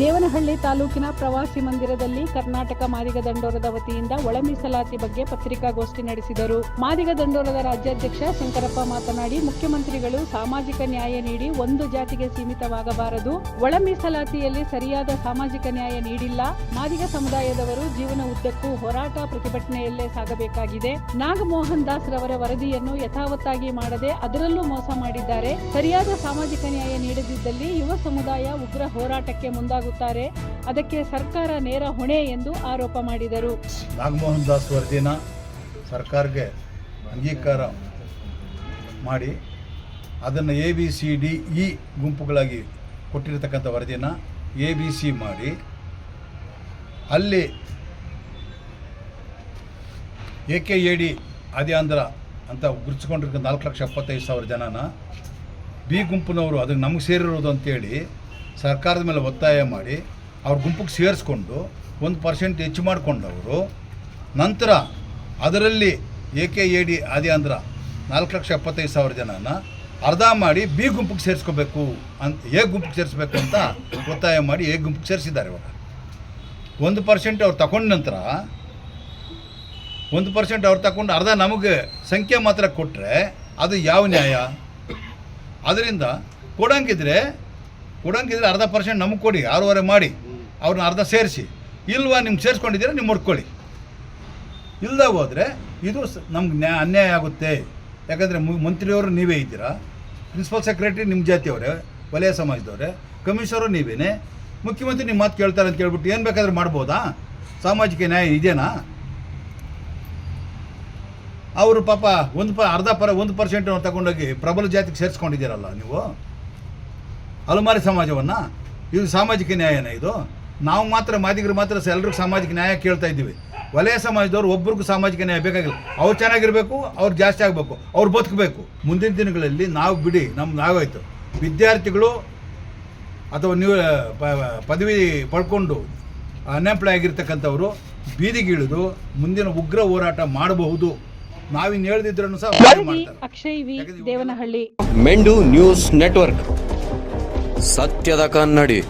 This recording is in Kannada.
ದೇವನಹಳ್ಳಿ ತಾಲೂಕಿನ ಪ್ರವಾಸಿ ಮಂದಿರದಲ್ಲಿ ಕರ್ನಾಟಕ ಮಾದಿಗ ದಂಡೋರದ ವತಿಯಿಂದ ಒಳ ಮೀಸಲಾತಿ ಬಗ್ಗೆ ಪತ್ರಿಕಾಗೋಷ್ಠಿ ನಡೆಸಿದರು. ಮಾದಿಗ ದಂಡೋರದ ರಾಜ್ಯಾಧ್ಯಕ್ಷ ಶಂಕರಪ್ಪ ಮಾತನಾಡಿ, ಮುಖ್ಯಮಂತ್ರಿಗಳು ಸಾಮಾಜಿಕ ನ್ಯಾಯ ನೀಡಿ ಒಂದು ಜಾತಿಗೆ ಸೀಮಿತವಾಗಬಾರದು. ಒಳ ಮೀಸಲಾತಿಯಲ್ಲಿ ಸರಿಯಾದ ಸಾಮಾಜಿಕ ನ್ಯಾಯ ನೀಡಿಲ್ಲ. ಮಾದಿಗ ಸಮುದಾಯದವರು ಜೀವನ ಉದ್ದಕ್ಕೂ ಹೋರಾಟ ಪ್ರತಿಭಟನೆಯಲ್ಲೇ ಸಾಗಬೇಕಾಗಿದೆ. ನಾಗಮೋಹನ್ ದಾಸ್ ರವರ ವರದಿಯನ್ನು ಯಥಾವತ್ತಾಗಿ ಮಾಡದೆ ಅದರಲ್ಲೂ ಮೋಸ ಮಾಡಿದ್ದಾರೆ. ಸರಿಯಾದ ಸಾಮಾಜಿಕ ನ್ಯಾಯ ನೀಡದಿದ್ದಲ್ಲಿ ಯುವ ಸಮುದಾಯ ಉಗ್ರ ಹೋರಾಟಕ್ಕೆ ಮುಂದಾಗುತ್ತಾರೆ. ಅದಕ್ಕೆ ಸರ್ಕಾರ ನೇರ ಹೊಣೆ ಎಂದು ಆರೋಪ ಮಾಡಿದರು. ನಾಗಮೋಹನ್ ದಾಸ್ ವರದಿನ ಸರ್ಕಾರಕ್ಕೆ ಅಂಗೀಕಾರ ಮಾಡಿ ಅದನ್ನು ABCDE ಗುಂಪುಗಳಾಗಿ ಕೊಟ್ಟಿರತಕ್ಕಂಥ ವರದಿನ ABC ಮಾಡಿ ಅಲ್ಲಿ AKAD ಆದ್ಯಾಂಧ್ರ ಅಂತ ಗುರುತಿಸ್ಕೊಂಡಿರ್ತಕ್ಕಂಥ 4,75,000 ಜನನ B ಗುಂಪಿನವರು ಅದಕ್ಕೆ ನಮಗೆ ಸೇರಿರೋದು ಅಂತೇಳಿ ಸರ್ಕಾರದ ಮೇಲೆ ಒತ್ತಾಯ ಮಾಡಿ ಅವ್ರ ಗುಂಪಿಗೆ ಸೇರಿಸ್ಕೊಂಡು 1% ಹೆಚ್ಚು ಮಾಡಿಕೊಂಡವರು ನಂತರ ಅದರಲ್ಲಿ AKAD ಆದ್ಯಾಂಧ್ರ 4,75,000 ಜನನ ಅರ್ಧ ಮಾಡಿ B ಗುಂಪಿಗೆ ಸೇರಿಸ್ಕೋಬೇಕು ಅಂತ A ಗುಂಪಿಗೆ ಸೇರಿಸ್ಬೇಕು ಅಂತ ಒತ್ತಾಯ ಮಾಡಿ A ಗುಂಪಿಗೆ ಸೇರಿಸಿದ್ದಾರೆ. ಇವಾಗ 1% ಅವ್ರು ತಗೊಂಡ ನಂತರ 1% ಅವ್ರು ತಗೊಂಡು ಅರ್ಧ ನಮಗೆ ಸಂಖ್ಯೆ ಮಾತ್ರ ಕೊಟ್ಟರೆ ಅದು ಯಾವ ನ್ಯಾಯ? ಅದರಿಂದ ಕೊಡೋಂಗಿದ್ರೆ 0.5% ನಮಗೆ ಕೊಡಿ, 6.5 ಮಾಡಿ ಅವ್ರನ್ನ ಅರ್ಧ ಸೇರಿಸಿ. ಇಲ್ವಾ ನಿಮ್ಗೆ ಸೇರಿಸ್ಕೊಂಡಿದ್ದೀರಾ ನೀವು ಮುಡ್ಕೊಳ್ಳಿ. ಇಲ್ದಾಗ ಹೋದರೆ ಇದು ನಮ್ಗೆ ಅನ್ಯಾಯ ಆಗುತ್ತೆ. ಯಾಕಂದರೆ ಮಂತ್ರಿಯವರು ನೀವೇ ಇದ್ದೀರಾ, ಪ್ರಿನ್ಸಿಪಲ್ ಸೆಕ್ರೆಟರಿ ನಿಮ್ಮ ಜಾತಿಯವರೇ, ವಲಯ ಸಮಾಜದವರೇ, ಕಮಿಷನರು ನೀವೇನೇ, ಮುಖ್ಯಮಂತ್ರಿ ನಿಮ್ಮ ಮಾತು ಕೇಳ್ತಾರೆ ಅಂತ ಕೇಳ್ಬಿಟ್ಟು ಏನು ಬೇಕಾದರೂ ಮಾಡ್ಬೋದಾ? ಸಾಮಾಜಿಕ ನ್ಯಾಯ ಇದೆಯಾ? ಅವರು ಪಾಪ 1% ತಗೊಂಡೋಗಿ ಪ್ರಬಲ ಜಾತಿಗೆ ಸೇರಿಸ್ಕೊಂಡಿದ್ದೀರಲ್ಲ ನೀವು, ಅಲಮಾರಿ ಸಮಾಜವನ್ನು. ಇದು ಸಾಮಾಜಿಕ ನ್ಯಾಯನ? ಇದು ನಾವು ಮಾತ್ರ ಮಾದಿಗರು ಮಾತ್ರ ಎಲ್ರಿಗೂ ಸಾಮಾಜಿಕ ನ್ಯಾಯ ಕೇಳ್ತಾ ಇದ್ದೀವಿ. ವಲಯ ಸಮಾಜದವ್ರು ಒಬ್ರಿಗೂ ಸಾಮಾಜಿಕ ನ್ಯಾಯ ಬೇಕಾಗಿಲ್ಲ. ಅವ್ರು ಚೆನ್ನಾಗಿರಬೇಕು, ಅವ್ರು ಜಾಸ್ತಿ ಆಗಬೇಕು, ಅವ್ರು ಬದುಕಬೇಕು. ಮುಂದಿನ ದಿನಗಳಲ್ಲಿ ನಾವು ಬಿಡಿ, ನಾವಾಯಿತು ವಿದ್ಯಾರ್ಥಿಗಳು ಅಥವಾ ನೀವು ಪದವಿ ಪಡ್ಕೊಂಡು ಅನ್ಎಂಪ್ಲಾಯ್ ಆಗಿರ್ತಕ್ಕಂಥವ್ರು ಬೀದಿಗಿಳಿದು ಮುಂದಿನ ಉಗ್ರ ಹೋರಾಟ ಮಾಡಬಹುದು. ನಾವಿನ್ನು ಹೇಳ್ದಿದ್ರೂ ಸಹ ಅಕ್ಷಯ್ ವಿ, ದೇವನಹಳ್ಳಿ. ಮೆಂಡು ನ್ಯೂಸ್ ನೆಟ್ವರ್ಕ್, ಸತ್ಯದ ಕನ್ನಡಿ.